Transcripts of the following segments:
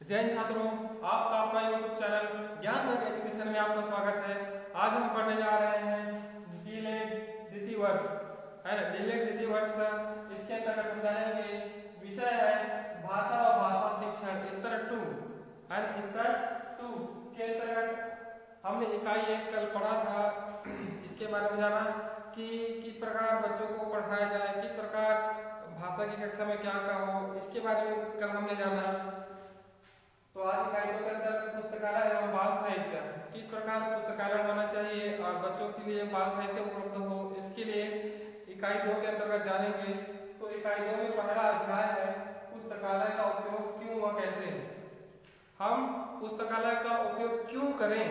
जय हिंद छात्रों, आपका अपना यूट्यूब चैनल ज्ञान वर्ग एजुकेशन में आपका स्वागत है। आज हम पढ़ने जा रहे हैं डीएलएड द्वितीय वर्ष, है ना। डीएलएड द्वितीय वर्ष इसके अंतर्गत हम जानेंगे। विषय है भाषा और भाषा शिक्षण स्तर 2, है ना। स्तर 2 के अंतर्गत हमने इकाई 1 कल पढ़ा था। इसके बारे में जाना कि किस प्रकार बच्चों को पढ़ाया जाए, किस प्रकार भाषा की कक्षा में क्या क्या हो, इसके बारे में कल हमने जाना। तो आज इकाई 2 के अंतर्गत पुस्तकालय एवं बाल साहित्य, किस प्रकार पुस्तकालय होना चाहिए और बच्चों के लिए बाल साहित्य उपलब्ध हो, इसके लिए इकाई 2 के अंतर्गत जानेंगे। तो इकाई 2 में पहला अध्याय है पुस्तकालय का उपयोग क्यों व कैसे। हम पुस्तकालय का उपयोग क्यों करें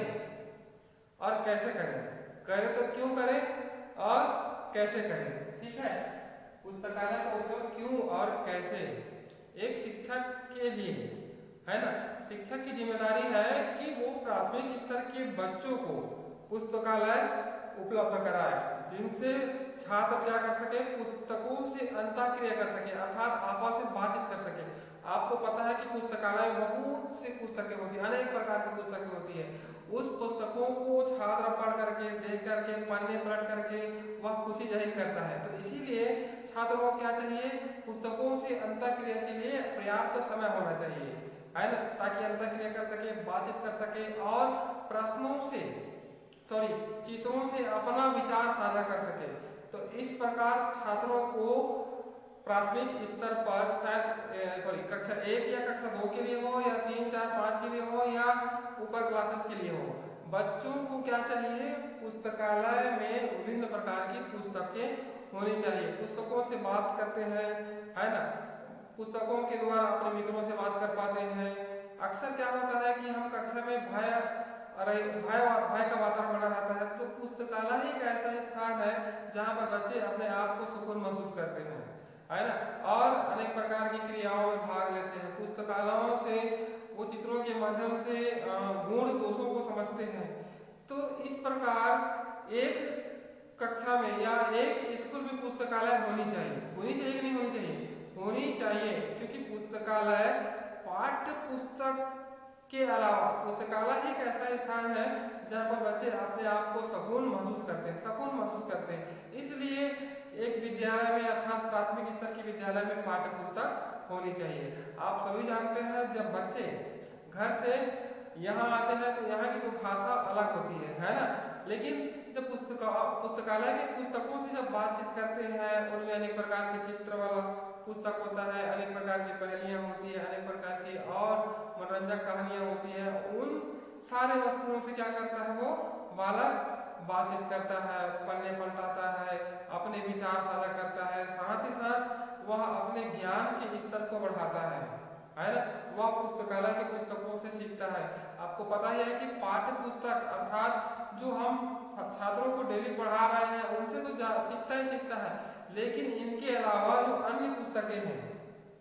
और कैसे करें। करें तो क्यों करें और कैसे करें, ठीक है। पुस्तकालय का उपयोग क्यों और कैसे एक शिक्षक के लिए, है ना। शिक्षक की जिम्मेदारी है कि वो प्राथमिक स्तर के बच्चों को पुस्तकालय उपलब्ध कराए, जिनसे छात्र क्या कर सके, पुस्तकों से अंतःक्रिया कर सके, अर्थात आपस में बातचीत कर सके। आपको पता है कि पुस्तकालय में बहुत सी पुस्तकें होती है, अनेक प्रकार की पुस्तकें होती है। उस पुस्तकों को छात्र पढ़ करके, देख करके, पन्ने पलट करके वह खुशी जाहिर करता है। तो इसीलिए छात्रों को क्या चाहिए, पुस्तकों से अंतःक्रिया के लिए पर्याप्त समय होना चाहिए, है ना, ताकि अंतःक्रिया कर सके, बातचीत कर सके और प्रश्नों से चित्रों से अपना विचार साझा कर सके। तो इस प्रकार छात्रों को प्राथमिक स्तर पर शायद कक्षा 1 या कक्षा 2 के लिए हो या 3, 4, 5 के लिए हो या ऊपर क्लासेस के लिए हो, बच्चों को क्या चाहिए, पुस्तकालय में विभिन्न प्रकार की पुस्तकें होनी चाहिए। पुस्तकों से बात करते हैं, है ना, पुस्तकों के द्वारा अपने मित्रों से बात कर पाते हैं। अक्सर क्या होता है कि हम कक्षा में भय का वातावरण बना रहता है। तो पुस्तकालय ही एक ऐसा स्थान है जहाँ पर बच्चे अपने आप को सुकून महसूस करते हैं, है ना, और अनेक प्रकार की क्रियाओं में भाग लेते हैं। पुस्तकालयों से वो चित्रों के माध्यम से गुण दोषों को समझते हैं। तो इस प्रकार एक कक्षा में या एक स्कूल में पुस्तकालय होनी चाहिए कि नहीं होनी चाहिए, होनी चाहिए। क्योंकि पुस्तकालय पाठ्य पुस्तक के अलावा, पुस्तकालय एक ऐसा स्थान है जहाँ पर बच्चे अपने आप को सुकून महसूस करते हैं। इसलिए एक विद्यालय में अर्थात प्राथमिक स्तर के विद्यालय में पाठ्य पुस्तक होनी चाहिए। आप सभी जानते हैं जब बच्चे घर से यहाँ आते हैं तो यहाँ की तो भाषा अलग होती है ना। लेकिन जब पुस्तकालय के पुस्तकों से जब बातचीत करते हैं, उनमें अनेक प्रकार के चित्र वाला पुस्तक होता है, अनेक प्रकार की पहेलियां होती है, अनेक प्रकार की और मनोरंजक कहानियां होती है। उन सारे वस्तुओं से क्या करता है वो बालक, बातचीत करता है, पन्ने पलटाता है, अपने विचार साझा करता है, साथ ही साथ वह अपने ज्ञान के स्तर को बढ़ाता है ना। वह पुस्तकालय की पुस्तकों से सीखता है। आपको पता ही है कि पाठ्य पुस्तक अर्थात जो हम छात्रों को डेली पढ़ा रहे हैं उनसे तो सीखता है, लेकिन इनके अलावा जो अन्य पुस्तकें हैं,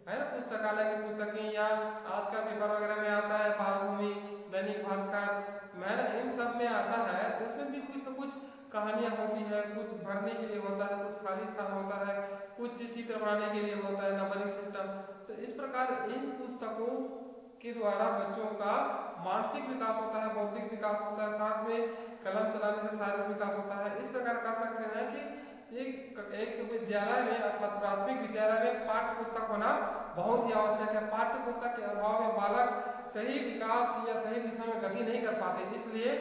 है ना, पुस्तकालय की पुस्तकें या आजकल पेपर वगैरह में आता है बालभूमि, दैनिक भास्कर, इन सब में आता है, उसमें भी कुछ तो कुछ कहानियां होती है, कुछ भरने के लिए होता है, कुछ खाली स्थान होता है, कुछ चित्र बनाने के लिए होता है, नंबरिंग सिस्टम। तो इस प्रकार इन पुस्तकों के द्वारा बच्चों का मानसिक विकास होता है, बौद्धिक विकास होता है, साथ में कलम चलाने से शारीरिक विकास होता है। इस प्रकार कह सकते हैं कि एक विद्यालय में अर्थात प्राथमिक विद्यालय में पाठ्य पुस्तक होना बहुत ही आवश्यक है। पाठ्य पुस्तक के अभाव में बालक सही विकास या सही दिशा में गति नहीं कर पाते, इसलिए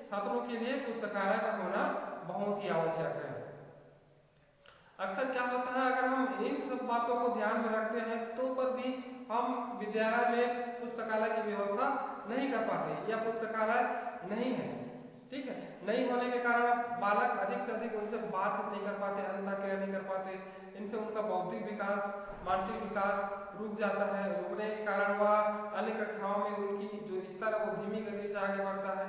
छात्रों के लिए पुस्तकालय का होना बहुत ही आवश्यक है। अक्सर क्या होता है, अगर हम इन सब बातों को ध्यान में रखते हैं तो पर भी हम विद्यालय में पुस्तकालय की व्यवस्था नहीं कर पाते या पुस्तकालय नहीं है, ठीक है। नहीं होने के कारण बालक अधिक से अधिक उनसे बातचीत नहीं कर पाते, अंतःक्रिया नहीं कर पाते, इनसे उनका बौद्धिक विकास, मानसिक विकास रुक जाता है। रुकने के कारण वह अन्य कक्षाओं में उनकी जो स्तर है वो धीमी गति से आगे बढ़ता है।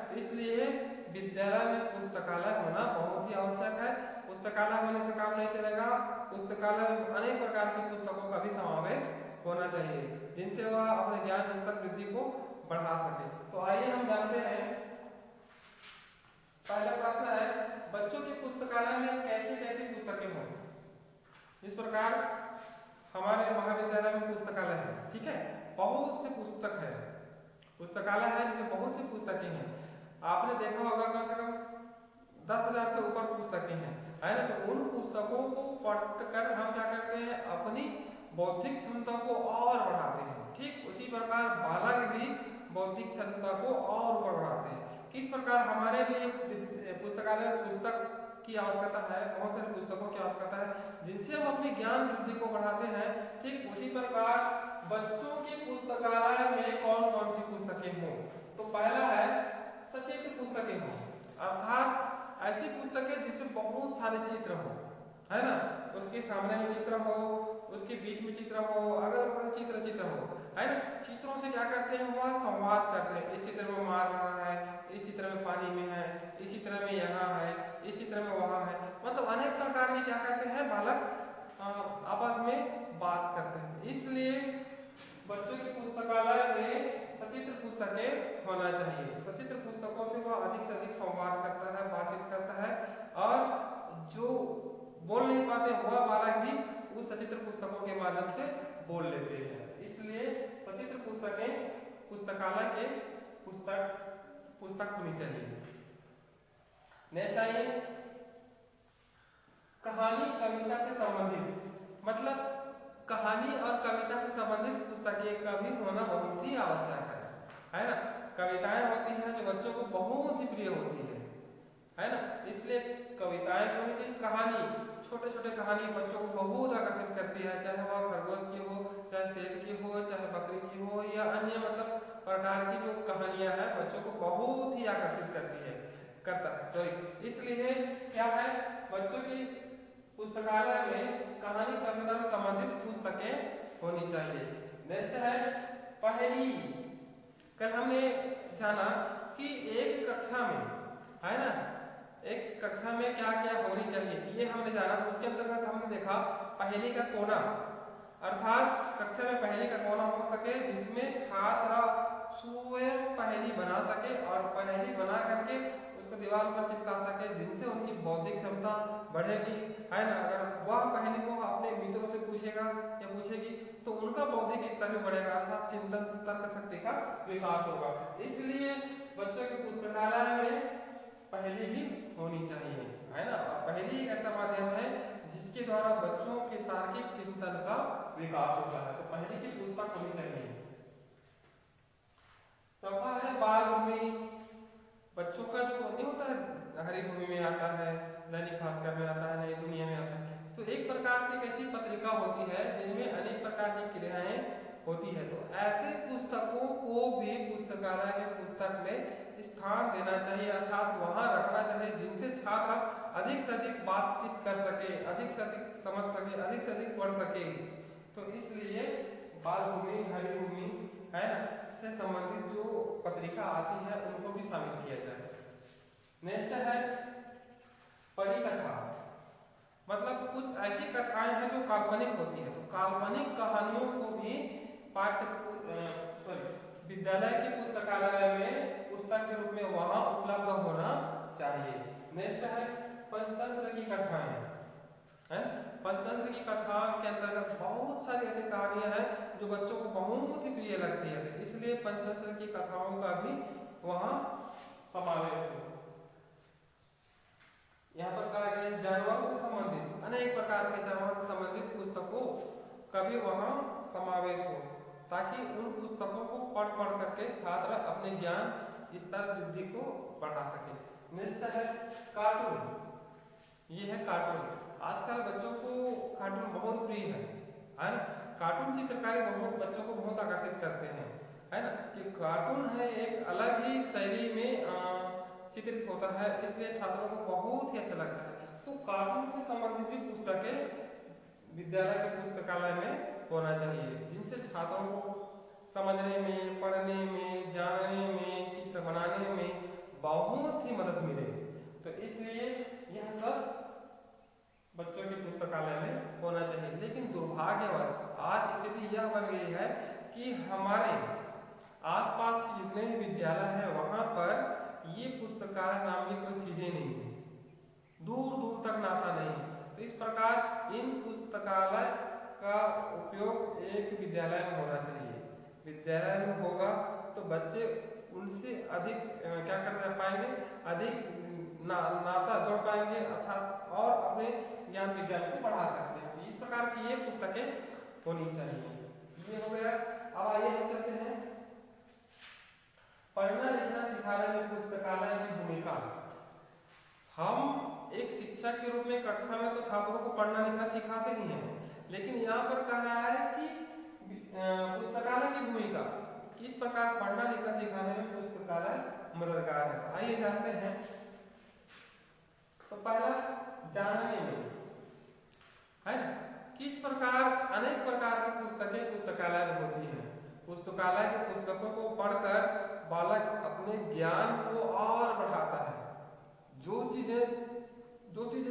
तो इसलिए विद्यालय में पुस्तकालय होना बहुत ही आवश्यक है। पुस्तकालय होने से काम नहीं चलेगा, पुस्तकालय में अनेक प्रकार की पुस्तकों का भी समावेश होना चाहिए, जिनसे वह अपने ज्ञान स्तर वृद्धि को बढ़ा सके। तो आइए हम जानते हैं, पहला प्रश्न है, बच्चों के पुस्तकालय में कैसी कैसी पुस्तकें हों। इस प्रकार हमारे महाविद्यालय में पुस्तकालय है, ठीक है, बहुत से पुस्तक है, पुस्तकालय है जिसमें बहुत सी पुस्तकें हैं। आपने देखा होगा कम से कम 10,000 से ऊपर पुस्तकें हैं, है ना। तो उन पुस्तकों को पढ़कर हम क्या करते हैं, अपनी बौद्धिक क्षमता को और बढ़ाते हैं। ठीक उसी प्रकार बालक भी बौद्धिक क्षमता को और बढ़ाते हैं। किस प्रकार हमारे लिए पुस्तकालय में पुस्तक की आवश्यकता है, बहुत सारी पुस्तकों की आवश्यकता है जिनसे हम अपनी ज्ञान वृद्धि को बढ़ाते हैं। ठीक उसी प्रकार बच्चों के पुस्तकालय में कौन कौन सी पुस्तकें हों, तो पहला है सचित्र पुस्तकें हों, अर्थात ऐसी पुस्तकें जिसमें बहुत सारे चित्र हो, है ना। उसके सामने में चित्र हो, उसके बीच में चित्र हो, अगल बगल चित्र हो, है ना। चित्रों से क्या करते हैं, वह संवाद करते हैं। इस चित्र में मार रहा है, इस चित्र में पानी में है, इस चित्र में यहाँ है, इस चित्र में वहाँ है, मतलब अनेक प्रकार के क्या करते हैं बालक आपस में बात करते हैं। इसलिए बच्चों की पुस्तकालय में सचित्र पुस्तकें होना चाहिए। सचित्र पुस्तकों से वह अधिक से अधिक संवाद करता है, बातचीत करता है, और जो बोल नहीं पाते वह बालक भी उस सचित्र पुस्तकों के माध्यम से बोल लेते हैं। इसलिए सचित्र पुस्तकें पुस्तकालय के पुस्तक होनी चाहिए। नेक्स्ट आइए, कहानी कविता से संबंधित, मतलब कहानी और कविता से संबंधित पुस्तकें का भी होना बहुत ही आवश्यक है ना। कविताएं होती हैं जो बच्चों को बहुत ही प्रिय होती है ना, इसलिए कविताएं होनी चाहिए। कहानी, छोटे छोटे कहानी बच्चों को बहुत आकर्षित करती है, चाहे वह खरगोश की हो, चाहे शेर की हो, चाहे बकरी की हो, या अन्य मतलब प्रकार की जो कहानियां हैं बच्चों को बहुत ही आकर्षित करता है सॉरी। इसलिए क्या है, बच्चों की पुस्तकालय में कहानी कविता से संबंधित पुस्तकें होनी चाहिए। नेक्स्ट है पहेली। कल हमने जाना कि एक कक्षा में, है ना, एक कक्षा में क्या क्या होनी चाहिए ये हमने जाना। तो उसके अंतर्गत हमने देखा पहेली का कोना, अर्थात कक्षा में पहेली का कोना हो सके जिसमें छात्र स्वयं पहेली बना सके और पहेली बना करके उसको दीवार पर चिपका सके, जिनसे उनकी बौद्धिक क्षमता बढ़ेगी, है ना। अगर वह पहेली को अपने मित्रों से पूछेगा या पूछेगी तो उनका बौद्धिक स्तर भी बढ़ेगा, अर्थात चिंतन तर्क शक्ति का विकास होगा। इसलिए बच्चों के पुस्तकालय में पहेली भी होनी चाहिए, है ना। पहेली एक ऐसा माध्यम है जिसके द्वारा बच्चों के तार्किक चिंतन का विकास होता है, तो पहेली की पुस्तक होनी चाहिए। चौथा है बाल भूमि। बच्चों का जो नहीं होता है, हरी भूमि में आता है, दैनिक भास्कर में आता है, नई दुनिया में आता है, तो एक प्रकार की ऐसी पत्रिका होती है जिनमें अनेक प्रकार की क्रियाएं होती है। तो ऐसे पुस्तकों को भी पुस्तकालय में पुस्तक में स्थान देना चाहिए, अर्थात वहां रखना चाहिए जिनसे छात्र अधिक से अधिक बातचीत कर सके, अधिक से अधिक समझ सके, अधिक से अधिक पढ़ सके। तो इसलिए बाल भूमि, हरी भूमि, है ना, से संबंधित जो पत्रिका आती है उनको भी शामिल किया जाए। नेक्स्ट है परिकथा, मतलब कुछ ऐसी कथाएं हैं जो काल्पनिक होती है, तो काल्पनिक कहानियों को भी विद्यालय के पुस्तकालय में पुस्तक के रूप में वहां उपलब्ध होना चाहिए। नेक्स्ट है पंचतंत्र की कथाएं, है। पंचतंत्र की कथा के अंतर्गत बहुत सारी ऐसी कहानियां हैं जो बच्चों को बहुत ही प्रिय लगती है, इसलिए पंचतंत्र की कथाओं का भी वहां समावेश हो। यहाँ पर कहा गया जानवरों से संबंधित, अनेक प्रकार के जानवरों से संबंधित पुस्तकों का भी वहां समावेश हो, ताकि उन पुस्तकों को पढ़ करके छात्र अपने ज्ञान स्तर वृद्धि को बढ़ा सके। नेक्स्ट है कार्टून। ये है कार्टून। आजकल बच्चों को कार्टून बहुत प्रिय है ना। कार्टून चित्रकारी बहुत बच्चों को बहुत आकर्षित करते हैं, है ना, कि कार्टून है एक अलग ही शैली में चित्रित होता है, इसलिए छात्रों को बहुत ही अच्छा लगता है। तो कार्टून से संबंधित भी पुस्तकें विद्यालय के पुस्तकालय में होना चाहिए, जिनसे छात्रों को समझने में, पढ़ने में, जानने में, चित्र बनाने में बहुत ही मदद मिले। तो इसलिए यह सब बच्चों के पुस्तकालय में होना चाहिए। लेकिन दुर्भाग्यवश आज स्थिति यह बन गई है कि हमारे आसपास के जितने भी विद्यालय हैं वहां पर ये पुस्तकालय नाम की कोई चीजें नहीं है, दूर दूर तक नाता नहीं है। तो इस प्रकार इन पुस्तकालय का उपयोग एक विद्यालय में होना चाहिए। विद्यालय में होगा तो बच्चे उनसे अधिक क्या कर पाएंगे, अधिक नाता जोड़ पाएंगे अर्थात और अपने ज्ञान विज्ञान को बढ़ा सकते हैं। तो इस प्रकार की ये पुस्तकें होनी चाहिए। ये हो गया। अब आइए हम चलते हैं पढ़ना लिखना सिखाने में पुस्तकालय की भूमिका। हम एक शिक्षक के रूप में कक्षा में तो छात्रों को पढ़ना लिखना सिखाते ही हैं, लेकिन यहाँ पर कह रहा है कि पुस्तकालय की भूमिका, किस प्रकार पढ़ना लिखना सिखाने में पुस्तकालय मददगार है। तो आइए जानते हैं। तो पहला जानने में है किस प्रकार अनेक प्रकार की पुस्तकें पुस्तकालय में होती हैं। पुस्तकालय की पुस्तकों को पढ़कर बालक अपने ज्ञान को और बढ़ाता है। जो चीजें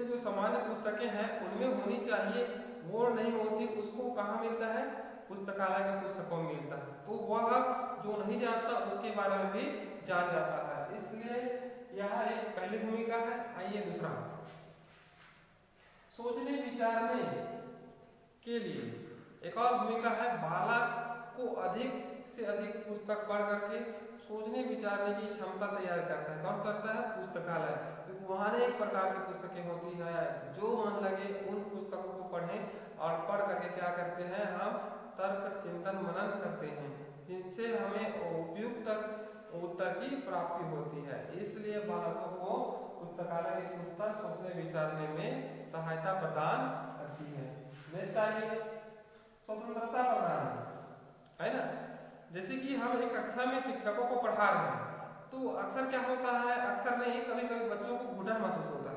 जो सामान्य पुस्तकें हैं उनमें होनी चाहिए वो नहीं होती, उसको कहाँ मिलता है, पुस्तकालय की पुस्तकों में मिलता है। तो वह जो नहीं जानता उसके बारे में भी जान जाता है। इसलिए यह एक पहली भूमिका है। आइए दूसरा, सोचने विचारने के लिए एक और भूमिका है। बालक को अधिक से अधिक पुस्तक पढ़ करके सोचने विचारने की क्षमता तैयार करता है। कौन करता है, पुस्तकालय। क्योंकि वहाँ अनेक प्रकार की पुस्तकें होती है, जो मन लगे उन पुस्तकों को पढ़ें और पढ़ करके क्या करते हैं, हम तर्क चिंतन मनन करते हैं, जिनसे हमें उपयुक्त उत्तर की प्राप्ति होती है। इसलिए बालकों को पुस्तकालय की पुस्तक सोचने विचारने में सहायता प्रदान करती है। नेक्स्ट आइए, स्वतंत्रता प्रदान है ना। जैसे कि हम एक कक्षा में शिक्षकों को पढ़ा रहे हैं तो अक्सर क्या होता है, अक्सर नहीं कभी कभी बच्चों को घुटन महसूस होता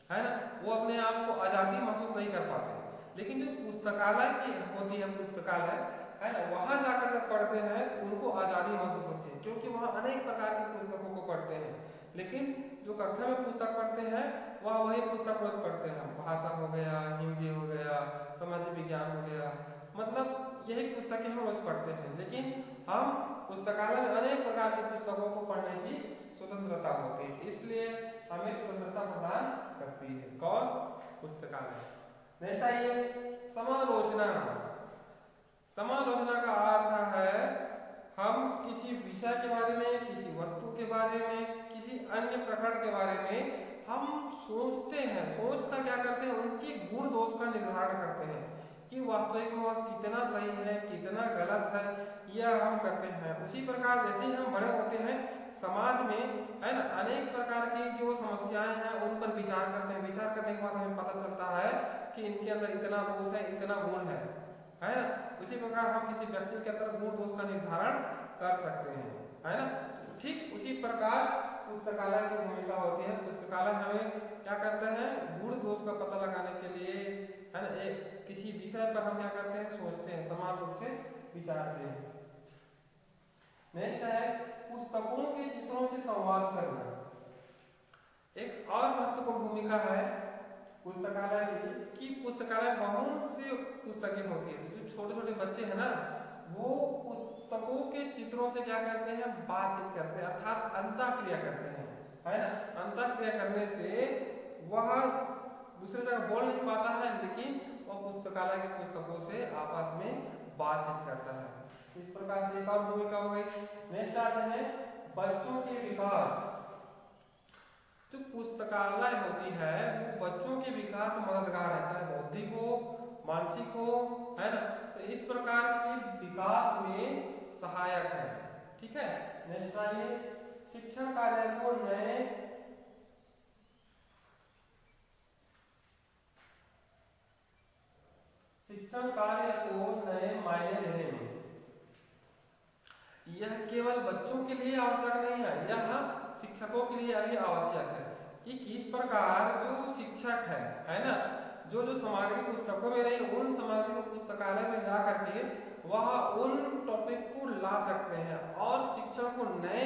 है ना, वो अपने आप को आज़ादी महसूस नहीं कर पाते। लेकिन जो पुस्तकालय की होती है, पुस्तकालय है ना, वहाँ जाकर जब पढ़ते हैं उनको आज़ादी महसूस होती है, क्योंकि वहाँ अनेक प्रकार की पुस्तकों को पढ़ते हैं। लेकिन जो कक्षा में पुस्तक पढ़ते हैं वह वही पुस्तक रोज पढ़ते हैं, भाषा हो गया, हिंदी हो गया, सामाजिक विज्ञान हो गया, मतलब यही पुस्तकें हम रोज पढ़ते हैं। लेकिन हम पुस्तकालय में अनेक प्रकार की पुस्तकों को पढ़ने की स्वतंत्रता होती है, इसलिए हमें स्वतंत्रता प्रदान करती है कौन, पुस्तकालय। नेक्स्ट आइए, समालोचना। समालोचना का अर्थ है हम किसी विषय के बारे में, किसी वस्तु के बारे में, किसी अन्य प्रकरण के बारे में हम सोचते हैं। सोच कर क्या करते हैं, उनके गुण दोष का निर्धारण करते हैं कि वास्तविक में वह कितना सही है, कितना गलत है, यह हम करते हैं। उसी प्रकार जैसे ही हम बड़े होते हैं समाज में है ना, अनेक प्रकार की जो समस्याएं हैं उन पर विचार करते हैं। विचार करने के बाद हमें पता चलता है कि इनके अंदर इतना दोष है, इतना गुण है ना। उसी प्रकार हम किसी व्यक्ति के अंदर गुण दोष का निर्धारण कर सकते हैं, है ना। ठीक उसी प्रकार पुस्तकालय की भूमिका होती है। पुस्तकालय हमें क्या करते हैं, गुण दोष का पता लगाने के लिए है ना, एक किसी विषय पर हम क्या करते हैं, सोचते हैं, समान रूप से विचारते हैं। नेक्स्ट है पुस्तकों के चित्रों से संवाद करना। एक और महत्वपूर्ण भूमिका है पुस्तकालय की, कि पुस्तकालय बहुत सी पुस्तकें होती है। जो छोटे छोटे बच्चे हैं ना, वो पुस्तकों के चित्रों से क्या करते हैं, बातचीत करते हैं, अर्थात अंतःक्रिया करते हैं, है ना। अंतःक्रिया करने से वह दूसरी जगह बोल नहीं पाता है, लेकिन वह पुस्तकालय की पुस्तकों से आपस में बातचीत करता है। इस प्रकार से एक और भूमिका हो गई। नेक्स्ट आते हैं बच्चों के विकास। जो पुस्तकालय होती है वो बच्चों के विकास में मददगार है, चाहे बौद्धिक हो, मानसिक हो, है ना। तो इस प्रकार के विकास में सहायक है, ठीक है। नेक्स्ट आइए, शिक्षण कार्य को नए मायने देने में यह केवल बच्चों के लिए आवश्यक नहीं है, यह शिक्षकों के लिए भी आवश्यक है कि किस प्रकार जो शिक्षक है ना, जो सामग्री पुस्तकों में नहीं, उन सामग्री को पुस्तकालय में जा करके वह उन टॉपिक को ला सकते हैं और शिक्षण को नए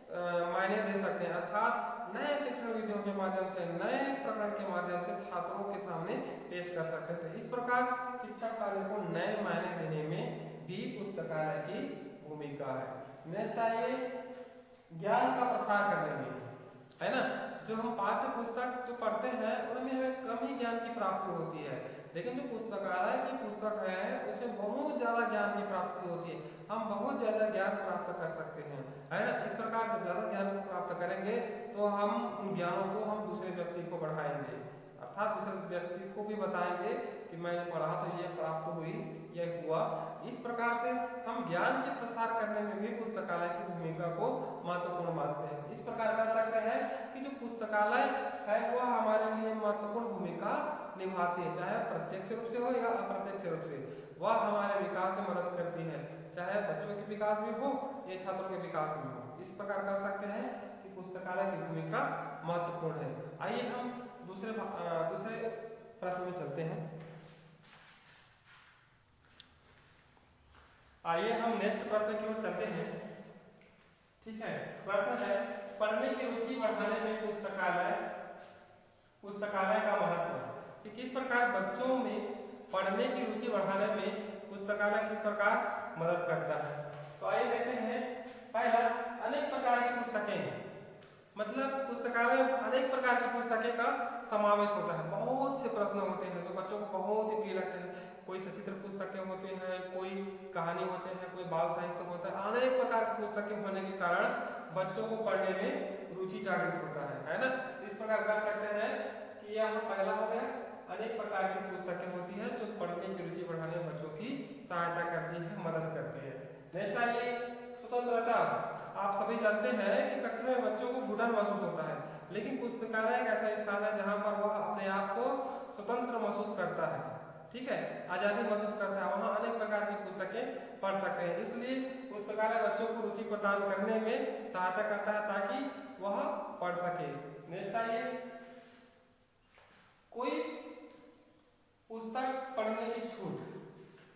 मायने दे सकते हैं, अर्थात नए शिक्षण विधियों के माध्यम से, नए प्रकरण के माध्यम से छात्रों के सामने पेश कर सकते हैं। तो इस प्रकार शिक्षण कार्य को नए मायने देने में भी पुस्तकालय की भूमिका है। नेक्स्ट आइए, ज्ञान का प्रसार करने में, है ना। जो हम पाठ्य पुस्तक जो पढ़ते हैं उनमें हमें कम ही ज्ञान की प्राप्ति होती है, लेकिन जो पुस्तकालय की पुस्तक है उसमें बहुत ज़्यादा ज्ञान की प्राप्ति होती है, हम बहुत ज़्यादा ज्ञान प्राप्त कर सकते हैं, है ना। इस प्रकार जब ज़्यादा ज्ञान को प्राप्त करेंगे तो हम उन ज्ञानों को हम दूसरे व्यक्ति को बढ़ाएंगे, अर्थात दूसरे व्यक्ति को भी बताएंगे कि मैंने पढ़ा तो ये प्राप्त हुई, यह हुआ। इस प्रकार से हम ज्ञान के प्रसार करने में भी पुस्तकालय की भूमिका को महत्वपूर्ण मानते हैं। इस प्रकार कह सकते हैं कि जो पुस्तकालय है वह हमारे लिए महत्वपूर्ण भूमिका निभाती है, चाहे प्रत्यक्ष रूप से हो या अप्रत्यक्ष रूप से। वह हमारे विकास में मदद करती है, चाहे बच्चों के विकास में हो या छात्रों के विकास में हो। इस प्रकार कह सकते हैं कि पुस्तकालय की भूमिका महत्वपूर्ण है। आइए हम दूसरे प्रश्न में चलते हैं। आइए हम नेक्स्ट प्रश्न की ओर चलते हैं। ठीक है, प्रश्न है पढ़ने की रुचि बढ़ाने में पुस्तकालय का महत्व, कि किस प्रकार बच्चों में पढ़ने की रुचि बढ़ाने में पुस्तकालय किस प्रकार मदद करता है। तो आइए देखते हैं। पहला, अनेक प्रकार की पुस्तकें, मतलब पुस्तकालय में अनेक प्रकार की पुस्तकें का समावेश होता है। बहुत से प्रश्न होते हैं जो बच्चों को बहुत ही प्रिय लगते हैं। कोई सचित्र पुस्तकें होते हैं, कोई कहानी होते हैं, कोई बाल साहित्य होता है। अनेक प्रकार की पुस्तकें होने के कारण बच्चों को पढ़ने में रुचि जागृत होता है ना। इस प्रकार कह सकते हैं कि यह पहला हो गया, अनेक प्रकार की पुस्तकें होती हैं जो पढ़ने की रुचि बढ़ाने में बच्चों की सहायता करती है, मदद करती है। नेक्स्ट आइए, स्वतंत्रता। आप सभी जानते हैं कि कक्षा में बच्चों को घुटन महसूस होता है, लेकिन पुस्तकालय एक ऐसा स्थान है जहां पर वह अपने आप को स्वतंत्र महसूस करता है, ठीक है, आजादी महसूस करता है। वहां अनेक प्रकार की पुस्तकें पढ़ सकते हैं, इसलिए पुस्तकालय बच्चों को रुचि प्रदान करने में सहायता करता है ताकि वह पढ़ सके। नेक्स्ट आइए, कोई पुस्तक पढ़ने की छूट,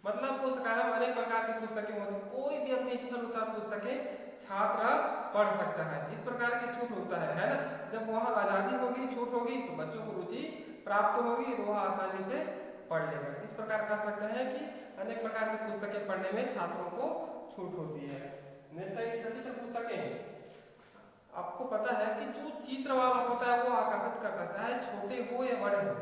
मतलब पुस्तकालय में अनेक प्रकार की पुस्तकें होती हैं, कोई भी अपनी इच्छा अनुसार पुस्तकें छात्र पढ़ सकता है। इस प्रकार की छूट होता है ना। जब वहाँ आजादी होगी, छूट होगी, तो बच्चों को रुचि प्राप्त होगी, तो वह आसानी से पढ़ लेगा। इस प्रकार कह सकते हैं कि अनेक प्रकार की पुस्तकें पढ़ने में छात्रों को छूट होती है। नेक्स्ट है सचित्र पुस्तकें। आपको पता है कि जो चित्र वाला होता है वो आकर्षित करता है, चाहे छोटे हो या बड़े हो,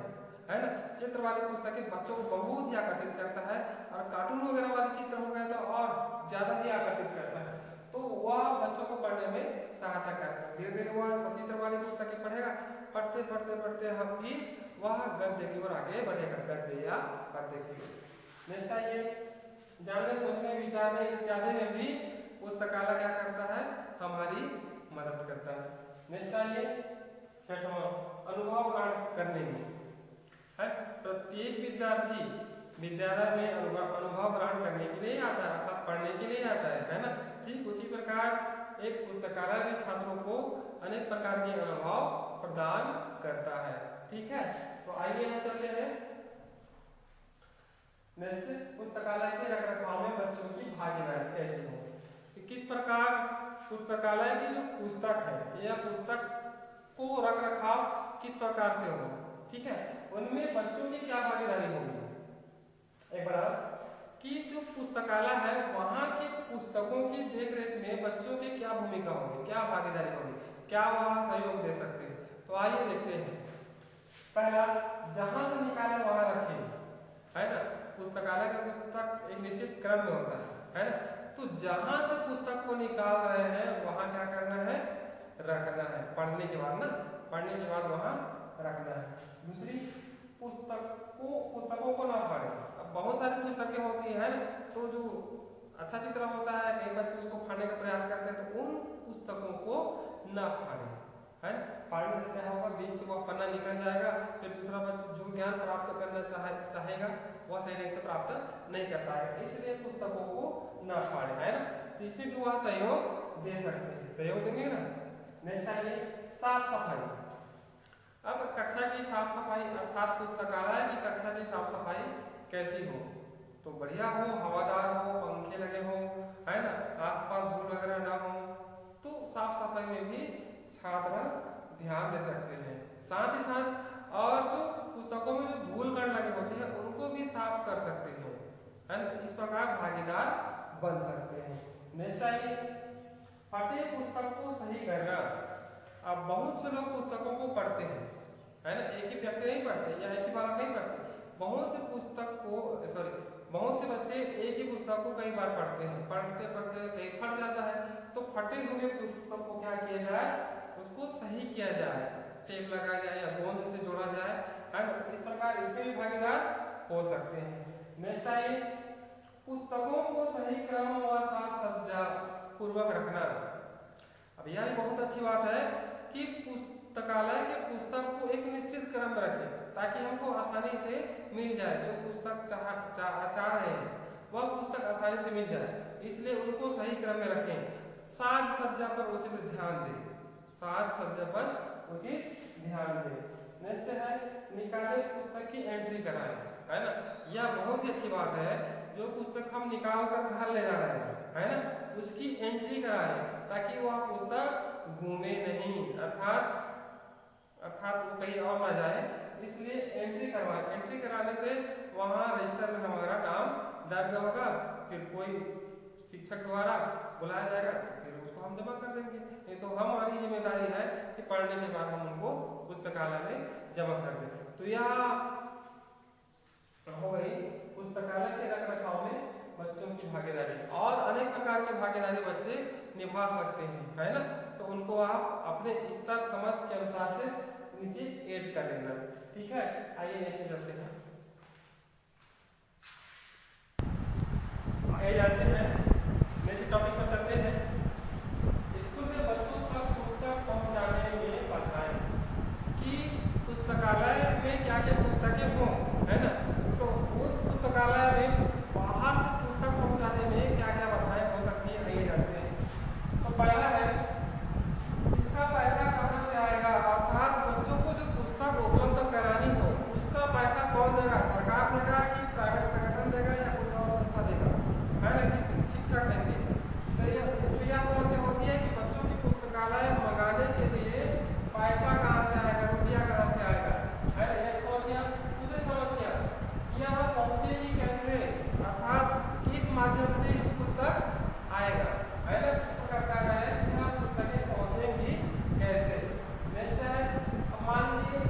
है ना। चित्र वाली पुस्तकें बच्चों को बहुत ही आकर्षित करता है, और कार्टून वगैरह वाले चित्र हो गए तो और ज्यादा ही आकर्षित करता है, तो वह बच्चों को पढ़ने में सहायता करता है। धीरे धीरे वह सचित्र वाली पुस्तकें पढ़ेगा, पढ़ते पढ़ते पढ़ते हम भी वह गद्य की ओर आगे बढ़ेगा, गद्य या पद्य की ओर। नेक्स्ट आइए, जानने, सोचने, विचारने इत्यादि में भी पुस्तकालय क्या करता है, हमारी मदद करता है। नेक्स्ट आइए, छठवां, अनुभव ग्रहण करने में है। प्रत्येक विद्यार्थी विद्यालय में अनुभव ग्रहण करने के लिए आता है, अर्थात पढ़ने के लिए आता है ना। ठीक उसी प्रकार एक पुस्तकालय भी छात्रों को अनेक प्रकार के अनुभव प्रदान करता है, ठीक है। तो आइए हम चलते हैं नेक्स्ट, पुस्तकालय के रखरखाव में बच्चों की भागीदारी कैसे हो, कि किस प्रकार पुस्तकालय की जो पुस्तक है या पुस्तक को रखरखाव किस प्रकार से हो, ठीक है, उनमें बच्चों की क्या भागीदारी होगी। एक बार कि जो पुस्तकालय है वहाँ की पुस्तकों की देखरेख में बच्चों की क्या भूमिका होगी, क्या भागीदारी होगी, क्या वहाँ सहयोग दे सकते हैं। तो आइए देखते हैं। पहला, जहाँ से निकाले वहाँ रखें, है ना। पुस्तकालय का पुस्तक एक निश्चित क्रम में होता है ना। तो जहाँ से पुस्तक को निकाल रहे हैं वहाँ क्या करना है, रखना है। पढ़ने के बाद ना, पढ़ने के बाद वहाँ रखना है। दूसरी, पुस्तकों को ना पढ़े। अब बहुत सारी पुस्तकें होती है ना, तो जो अच्छा चित्र होता है कई बच्चे उसको फाड़ने का प्रयास करते हैं, तो उन पुस्तकों को ना फाड़े, है। फाड़ने से क्या होगा, बीच से वह पन्ना निकल जाएगा, फिर दूसरा बच्चा जो ज्ञान प्राप्त करना चाहेगा वह सही ढंग से प्राप्त नहीं कर पाएगा, इसलिए पुस्तकों को ना फाड़े, है ना। तो इसमें भी वह सहयोग दे सकते हैं, सहयोग देंगे ना। नेक्स्ट आइए, साफ सफाई। अब कक्षा की साफ सफाई, अर्थात पुस्तकालय की कक्षा की साफ सफाई कैसी हो, तो बढ़िया हो, हवादार हो, पंखे लगे हो, है ना, आसपास धूल वगैरह ना हो, तो साफ सफाई में भी छात्र ध्यान दे सकते हैं। साथ ही साथ और जो पुस्तकों में जो धूल कण लगे होते हैं उनको भी साफ कर सकते हैं, है ना। इस प्रकार भागीदार बन सकते हैं। नेक्स्ट आइए, फटे पुस्तक को सही करना। अब बहुत से लोग पुस्तकों को पढ़ते हैं, है ना, एक ही व्यक्ति नहीं पढ़ते या एक ही बार नहीं पढ़ते, बहुत से पुस्तक को बहुत से बच्चे एक ही पुस्तक को कई बार पढ़ते हैं, पढ़ते पढ़ते कहीं फट जाता है, तो फटे हुए पुस्तक को क्या किया जाए, उसको सही किया जाए, टेप लगाया जाए या गोंद से जोड़ा जाए, है ना। तो इस प्रकार इससे भी भागीदार हो सकते हैं। नेक्स्ट आइए, पुस्तकों को सही क्रम व साज सज्जा पूर्वक रखना। अब यह बहुत अच्छी बात है कि पुस्तकालय के पुस्तक को एक निश्चित क्रम में रखें ताकि हमको आसानी से मिल जाए, जो पुस्तक चाह रहे हैं वह पुस्तक आसानी से मिल जाए, इसलिए उनको सही क्रम में रखें। साज सज्जा पर उचित ध्यान दें, साज सज्जा पर उचित ध्यान दें। नेक्स्ट है, निकाले पुस्तक की एंट्री कराएं, है ना। यह बहुत ही अच्छी बात है, जो पुस्तक हम निकाल कर घर ले जा रहे हैं, है ना, उसकी एंट्री कराएं ताकि वह पुस्तक घूमे नहीं, अर्थात वो कहीं और ना जाए, इसलिए एंट्री करवाएं। एंट्री कराने से वहाँ रजिस्टर में हमारा नाम दर्ज होगा, फिर कोई शिक्षक द्वारा बुलाया जाएगा तो फिर उसको हम जमा कर देंगे। नहीं तो हमारी जिम्मेदारी है कि पढ़ने के बाद हम उनको पुस्तकालय में जमा कर दें। तो यह हो गई पुस्तकालय के रख रखाव में बच्चों की भागीदारी। और अनेक प्रकार की भागीदारी बच्चे निभा सकते हैं, है ना। तो उनको आप अपने स्तर समझ के अनुसार से नीचे ऐड कर लेना, ठीक है। आइए नेक्स्ट चलते हैं, आगे जाते हैं, नेक्स्ट टॉपिक पर चलते हैं। स्कूल में बच्चों तक पुस्तक पहुंचाने में बताएं कि पुस्तकालय में क्या क्या पुस्तकें हों, है ना। तो उस पुस्तकालय में बाहर से पुस्तक पहुंचाने में क्या क्या बाधाएं हो सकती है, आइए जानते हैं। तो पहला है, इसका पैसा कहाँ से आएगा, अर्थात बच्चों को जो पुस्तक उपलब्ध करानी हो उसका पैसा कौन देगा, सरकार देगा कि प्राइवेट संगठन देगा या कोई और संस्था देगा, है ना, कि शिक्षक देंगे। तो यह समस्या होती है कि बच्चों की पुस्तकालय मंगाने के लिए पैसा कहाँ से आएगा, रुपया कहाँ से आएगा, है ना, एक समस्या। दूसरी समस्या, यह पहुंचेगी कैसे, अर्थात किस माध्यम से स्कूल तक आएगा, है ना। इस प्रकार का है कि यह पुस्तकें पहुंचेंगी कैसे। नेक्स्ट है, अब मान लीजिए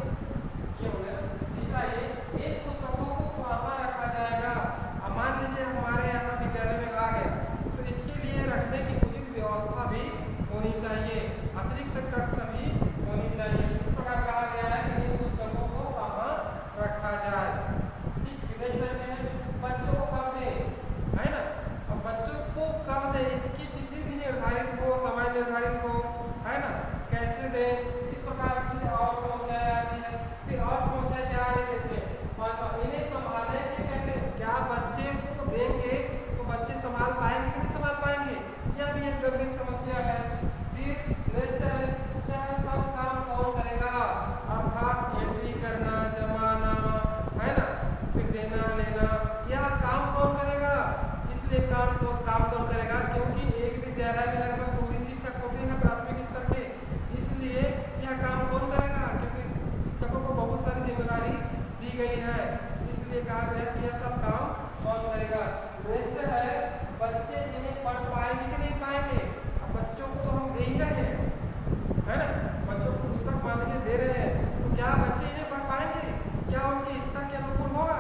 ये हो गया। तीसरा, ये इन पुस्तकों को कहाँ रखा जाएगा। अब मान लीजिए हमारे यहाँ विद्यालय में आ गया, तो इसके लिए रखने की उचित व्यवस्था भी होनी चाहिए, अतिरिक्त कक्ष भी होनी चाहिए। इस प्रकार कहा गया है कि इन पुस्तकों को कहाँ रखा जाए, ठीक। नेक्स्ट है, बच्चों को कब दें, है ना। अब बच्चों को कब दें, इसकी तिथि भी निर्धारित हो, समय निर्धारित हो, है ना, कैसे दें, इस प्रकार से और समस्याएं आती है। फिर और समस्या क्या आ रही है, देखिए, इन्हें संभालेंगे कैसे, क्या बच्चे को देंगे तो बच्चे संभाल पाएंगे कि नहीं संभाल पाएंगे, यह भी एक गंभीर समस्या है। फिर नेक्स्ट है, यह सब काम कौन करेगा, अर्थात एंट्री करना, जमाना, है ना, फिर देना लेना, यह काम कौन करेगा। इसलिए काम कौन करेगा, क्योंकि एक विद्यालय में लगभग 2 ही शिक्षक होते हैं प्राथमिक स्तर के, इसलिए यह काम कौन करेगा, क्योंकि शिक्षकों को बहुत सारी जिम्मेदारी दी गई है, इसलिए कहा गया कि यह सब काम कौन करेगा। नेक्स्ट है, बच्चे इन्हें पढ़ पाएंगे कि नहीं पाएंगे। अब बच्चों को तो हम दे ही रहे हैं, है ना, बच्चों को पुस्तक मान लीजिए दे रहे हैं, तो क्या बच्चे इन्हें पढ़ पाएंगे, क्या उनके स्तर के अनुकूल होगा।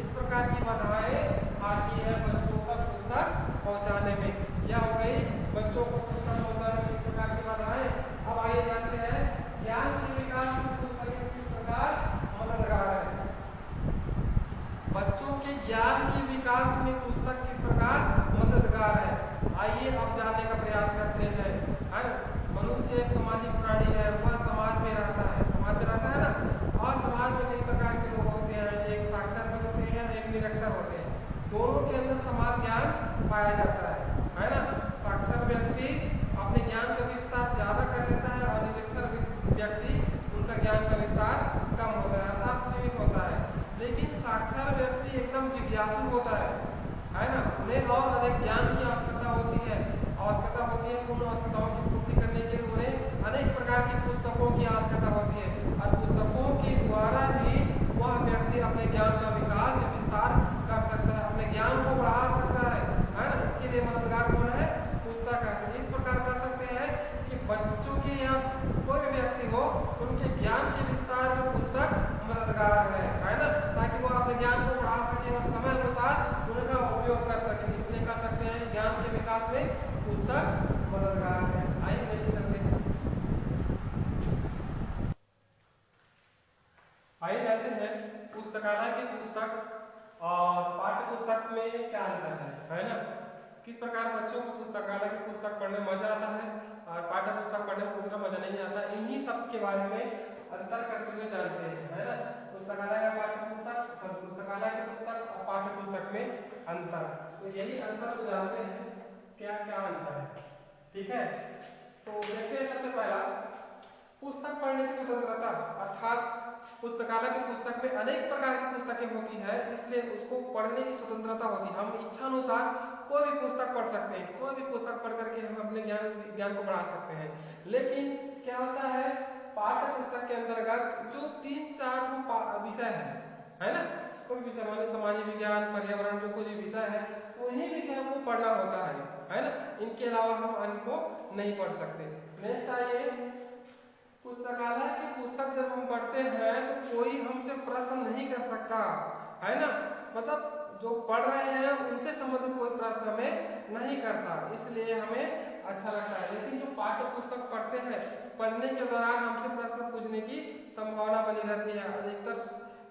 इस प्रकार की बाधाएं आती है बच्चों तक पुस्तक पहुंचाने में। यह हो गई बच्चों को पुस्तक पहुंचाने में इस प्रकार की बाधाएं। अब आइए जानते हैं, ज्ञान के विकास में पुस्तकें किस प्रकार मददगार है। बच्चों के ज्ञान के विकास में पुस्तक किस प्रकार मददगार है, आइए अब जानने का प्रयास करते हैं, है ना। मनुष्य एक सामाजिक प्राणी है, वह समाज में रहता है, ना, और समाज में कई प्रकार के लोग होते हैं, एक साक्षर भी होते हैं, एक निरक्षर होते हैं, दोनों के अंदर समान ज्ञान पाया जाता है ना। साक्षर व्यक्ति अपने ज्ञान का विस्तार ज्यादा कर लेता है और निरक्षर व्यक्ति उनका ज्ञान का विस्तार कम होता है, अर्थात सीमित होता है। लेकिन साक्षर व्यक्ति एकदम जिज्ञासु होता है ना, उन्हें और अधिक ज्ञान की आवश्यकता होती है, उन आवश्यकताओं की पूर्ति करने के लिए उन्हें अनेक प्रकार की पुस्तकों की आवश्यकता होती है, और पुस्तकों के द्वारा ही वह व्यक्ति अपने ज्ञान का विकास या विस्तार कर सकता है, अपने ज्ञान को बढ़ा सकता है ना। इसके लिए मददगार कौन है, पुस्तक है। इस प्रकार कर सकते हैं कि बच्चों के या कोई भी व्यक्ति हो, उनके ज्ञान के विस्तार में पुस्तक मददगार है ना, ताकि वो में पुस्तक मददगार है। आइए नेक्स्ट चलते हैं। आइए जानते हैं पुस्तकालय की पुस्तक और पाठ्य पुस्तक में क्या अंतर है ना। किस प्रकार बच्चों को पुस्तकालय की पुस्तक पढ़ने में मजा आता है और पाठ्य पुस्तक पढ़ने में उतना मजा नहीं आता, इन्हीं सब के बारे में अंतर करते हुए जानते हैं, है ना। पुस्तकालय का पाठ्य पुस्तक, पुस्तकालय की पुस्तक और पाठ्य पुस्तक में अंतर, तो यही अंतर को जानते हैं क्या क्या अंतर है, ठीक है। तो देखते हैं सबसे पहला पुस्तक पढ़ने की स्वतंत्रता, अर्थात पुस्तकालय की पुस्तक में अनेक प्रकार की पुस्तकें होती है, इसलिए उसको पढ़ने की स्वतंत्रता होती है। हम इच्छानुसार कोई भी पुस्तक पढ़ सकते हैं, कोई भी पुस्तक पढ़ करके हम अपने ज्ञान को बढ़ा सकते हैं। लेकिन क्या होता है पाठ्य पुस्तक के अंतर्गत जो 3-4 विषय है ना, कोई विषय मान सामाजिक विज्ञान, पर्यावरण, जो कोई विषय है उन्हीं विषयों को पढ़ना होता है ना। इनके अलावा हम अन्य को नहीं पढ़ सकते। नेक्स्ट आइए, पुस्तकालय की पुस्तक जब हम पढ़ते हैं तो कोई हमसे प्रश्न नहीं कर सकता, है ना। मतलब जो पढ़ रहे हैं उनसे संबंधित कोई प्रश्न हमें नहीं करता, इसलिए हमें अच्छा लगता है। लेकिन जो पाठ्य पुस्तक पढ़ते हैं, पढ़ने के दौरान हमसे प्रश्न पूछने की संभावना बनी रहती है। अधिकतर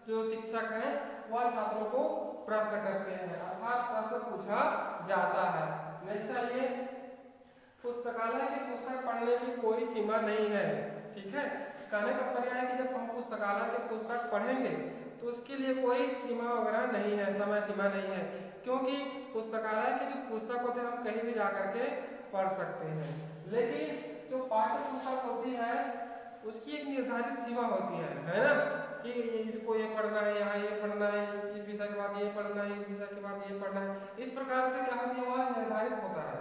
जो शिक्षक हैं वह छात्रों को प्रश्न करते हैं, अर्थात प्रश्न पूछा जाता है। नेक्स्ट आइए, पुस्तकालय की पुस्तक पढ़ने की कोई सीमा नहीं है, ठीक है। कहने का पर्याय है कि जब हम पुस्तकालय की पुस्तक पढ़ेंगे तो उसके लिए कोई सीमा वगैरह नहीं है, समय सीमा नहीं है, क्योंकि पुस्तकालय की जो पुस्तक होते हैं हम कहीं भी जाकर के पढ़ सकते हैं। लेकिन जो पाठ्य पुस्तक होती है उसकी एक निर्धारित सीमा होती है ना, कि इसको ये पढ़ना है, यहाँ ये पढ़ना है, इस विषय के बाद ये पढ़ना है, इस विषय के बाद ये पढ़ना है, इस प्रकार से क्या होती है वह निर्धारित होता है।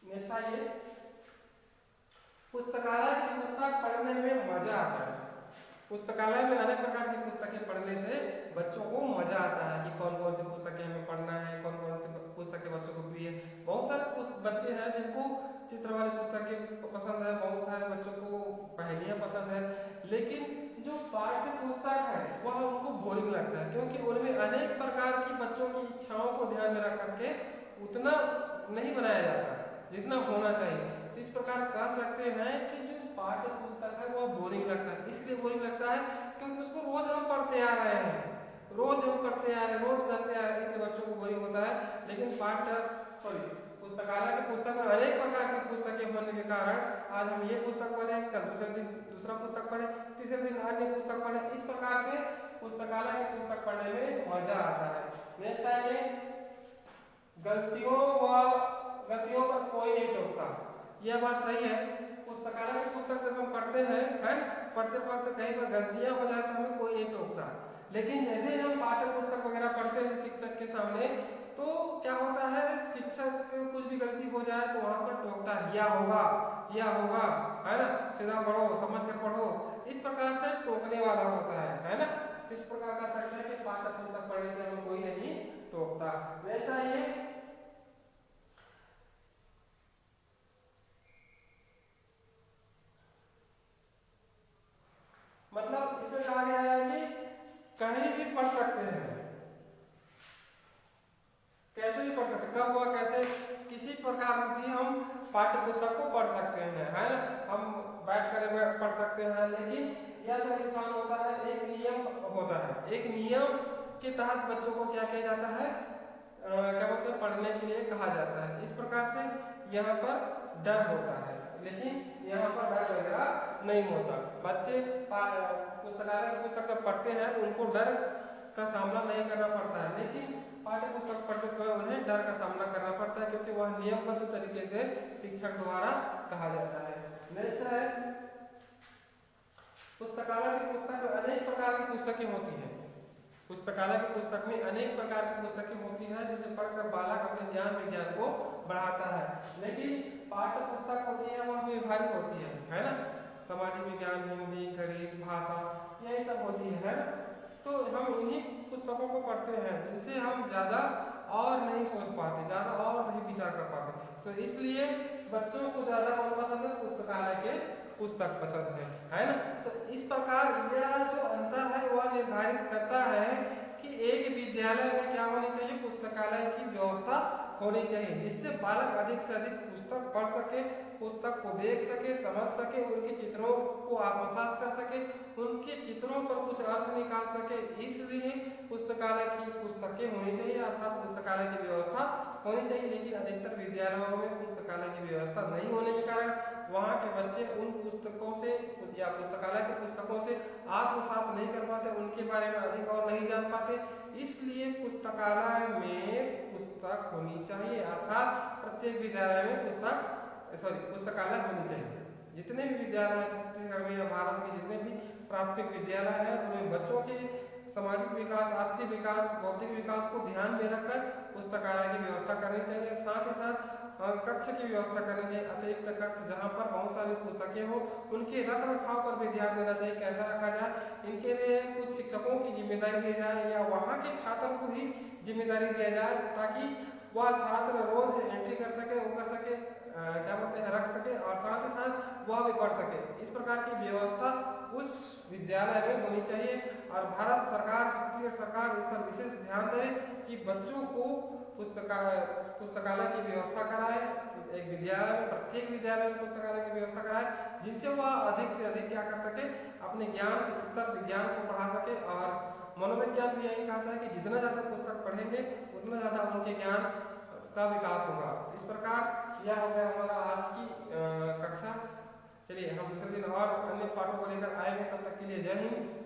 नेक्स्ट आइए, पुस्तकालय की पुस्तक पढ़ने में मजा आता है। पुस्तकालय में अनेक प्रकार की पुस्तकें पढ़ने से बच्चों को मजा आता है कि कौन कौन सी पुस्तकें हमें पढ़ना है, कौन कौन सी पुस्तकें बच्चों को प्रिय है। बहुत सारे बच्चे हैं जिनको चित्र वाली पुस्तकें पसंद है, बहुत सारे बच्चों को पहेलियां पसंद है, लेकिन जो पाठ्य पुस्तक है वह उनको बोरिंग लगता है, क्योंकि उनमें अनेक प्रकार की बच्चों की इच्छाओं को ध्यान में रख करके उतना नहीं बनाया जाता जितना होना चाहिए। तो इस प्रकार कह सकते हैं कि जो पाठ्य पुस्तक है वह बोरिंग लगता है। इसलिए बोरिंग लगता है क्योंकि उसको रोज हम पढ़ते आ रहे हैं, रोज हम पढ़ते आ रहे हैं, रोज जानते आ रहे हैं, इसलिए बच्चों को बोरिंग होता है। लेकिन पुस्तकालय की पुस्तक में अनेक प्रकार की पुस्तकें होने के कारण आज हम ये पुस्तक पढ़े, कल दूसरे दिन दूसरा पुस्तक पढ़े, तीसरे दिन अन्य पुस्तक पढ़े, इस प्रकार से पुस्तकालय की पुस्तक पढ़ने में मजा आता है। नेक्स्ट आइए, गलतियों पर कोई नहीं टोकता। यह बात सही है, पुस्तकालय की पुस्तक जब हम पढ़ते हैं है पढ़ते पढ़ते कहीं पर गलतियां हो जाए तो हमें कोई नहीं टोकता। लेकिन जैसे ही हम पाठ्य पुस्तक वगैरह पढ़ते हैं शिक्षक के सामने, तो क्या होता है शिक्षक कुछ भी गलती हो जाए तो वहां पर टोकता है, यह होगा है ना, सीधा पढ़ो, समझ कर पढ़ो, इस प्रकार से टोकने वाला होता है ना। इस प्रकार का सकते हैं कि पाठ्य पुस्तक पढ़ने से हमें कोई नहीं टोकता। नेक्स्ट आइए, मतलब इसमें कहा गया है कि कहीं भी पढ़ सकते हैं, कैसे भी पढ़ सकते हैं, कब व कैसे किसी प्रकार से भी हम पाठ्य पुस्तक को पढ़ सकते हैं, है ना। हम बैठ कर पढ़ सकते हैं, लेकिन यह जो स्थान होता है एक नियम होता है, एक नियम के तहत बच्चों को क्या किया जाता है, क्या बोलते हैं, पढ़ने के लिए कहा जाता है। इस प्रकार से यहाँ पर डर होता है, लेकिन यहाँ पर डर वगैरह नहीं होता। बच्चे पुस्तकालय की पुस्तक जब पढ़ते हैं तो उनको डर का सामना नहीं करना पड़ता है, लेकिन पाठ्य पुस्तक पढ़ते समय उन्हें डर का सामना करना पड़ता है, क्योंकि वह नियमबद्ध तरीके से शिक्षक द्वारा कहा जाता है। नेक्स्ट है, पुस्तकालय की पुस्तक में अनेक प्रकार की पुस्तकें होती हैं। पुस्तकालय की पुस्तक में अनेक प्रकार की पुस्तकें होती हैं जिसे पढ़कर बालक अपने ज्ञान विज्ञान को बढ़ाता है। लेकिन पाठ्य पुस्तक होती है वह निर्धारित होती है ना, सामाजिक विज्ञान, हिंदी, गणित, भाषा, यही सब होती है ना। तो हम इन्हीं पुस्तकों को पढ़ते हैं जिनसे हम ज़्यादा और नहीं सोच पाते, ज़्यादा और नहीं विचार कर पाते, तो इसलिए बच्चों को ज़्यादा कौन पसंद है, पुस्तकालय के पुस्तक पसंद है ना। तो इस प्रकार यह जो अंतर है वह निर्धारित करता है कि एक विद्यालय में क्या होनी चाहिए, पुस्तकालय की व्यवस्था होनी चाहिए, जिससे बालक अधिक से अधिक पुस्तक पढ़ सके, पुस्तक को देख सके, समझ सके, उनके चित्रों को आत्मसात कर सके, उनके चित्रों पर कुछ अर्थ निकाल सके। इसलिए पुस्तकालय की पुस्तकें होनी चाहिए, अर्थात पुस्तकालय की व्यवस्था होनी चाहिए। लेकिन अधिकतर विद्यालयों में पुस्तकालय की व्यवस्था नहीं होने के कारण वहाँ के बच्चे उन पुस्तकों से या पुस्तकालय की पुस्तकों से आत्मसात नहीं कर पाते, उनके बारे में अधिक और नहीं जान पाते। इसलिए पुस्तकालय में पुस्तक होनी चाहिए, अर्थात प्रत्येक विद्यालय में पुस्तकालय होनी चाहिए। जितने भी विद्यालय छत्तीसगढ़ में या भारत के जितने भी प्राथमिक विद्यालय हैं, उनमें बच्चों के सामाजिक विकास, आर्थिक विकास, बौद्धिक विकास को ध्यान में रखकर पुस्तकालय की व्यवस्था करनी चाहिए। साथ ही साथ कक्ष की व्यवस्था करनी चाहिए, अतिरिक्त कक्ष जहाँ पर बहुत सारी पुस्तकें हो, उनके रख रखाव पर भी ध्यान देना चाहिए, कैसा रखा जाए। इनके लिए कुछ शिक्षकों की जिम्मेदारी दी जाए या वहाँ के छात्र को ही जिम्मेदारी दिया जाए, ताकि वह छात्र रोज एंट्री कर सके, वो कर सके, क्या बोलते हैं, रख सके, और साथ ही साथ वह भी पढ़ सके। इस प्रकार की व्यवस्था उस विद्यालय में होनी चाहिए। और भारत सरकार, छत्तीसगढ़ सरकार इस पर विशेष ध्यान दे कि बच्चों को पुस्तकालय की व्यवस्था कराए, एक विद्यालय में, प्रत्येक विद्यालय में पुस्तकालय की व्यवस्था कराए, जिनसे वह अधिक से अधिक क्या कर सके, अपने ज्ञान स्तर, विज्ञान को बढ़ा सके। और मनोविज्ञान भी यही कहता है कि जितना ज़्यादा पुस्तक पढ़ेंगे उतना ज़्यादा उनके ज्ञान का विकास होगा। इस प्रकार यह हो गया हमारा आज की कक्षा। चलिए हम दूसरे दिन और अन्य पाठों को लेकर आएंगे, तब तक के लिए जय हिंद।